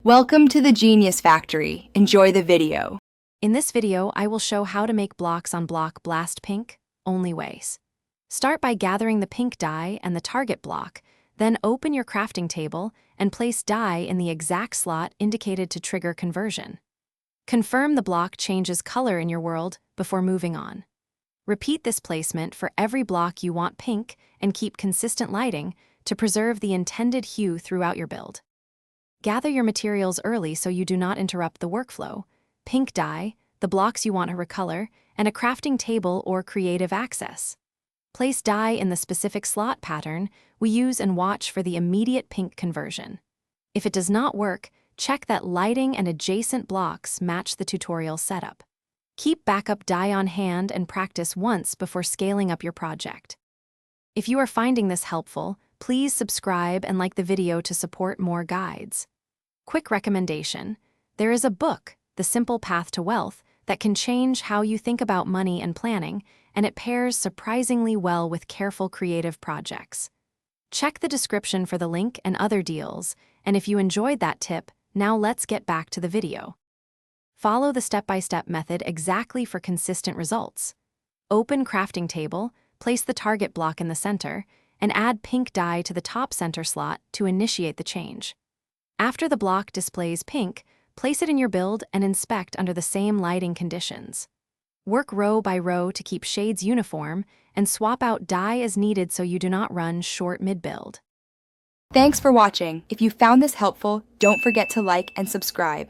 Welcome to the Genius Factory. Enjoy the video. In this video, I will show how to make blocks on block Blast Pink, only ways. Start by gathering the pink dye and the target block, then open your crafting table and place dye in the exact slot indicated to trigger conversion. Confirm the block changes color in your world before moving on. Repeat this placement for every block you want pink and keep consistent lighting to preserve the intended hue throughout your build. Gather your materials early so you do not interrupt the workflow: pink dye, the blocks you want to recolor, and a crafting table or creative access. Place dye in the specific slot pattern we use and watch for the immediate pink conversion. If it does not work, check that lighting and adjacent blocks match the tutorial setup. Keep backup dye on hand and practice once before scaling up your project. If you are finding this helpful, please subscribe and like the video to support more guides. Quick recommendation: there is a book, The Simple Path to Wealth, that can change how you think about money and planning, and it pairs surprisingly well with careful creative projects. Check the description for the link and other deals, and if you enjoyed that tip, now let's get back to the video. Follow the step-by-step method exactly for consistent results. Open crafting table, place the target block in the center, and add pink dye to the top center slot to initiate the change. After the block displays pink, place it in your build and inspect under the same lighting conditions. Work row by row to keep shades uniform and swap out dye as needed so you do not run short mid-build. Thanks for watching. If you found this helpful, don't forget to like and subscribe.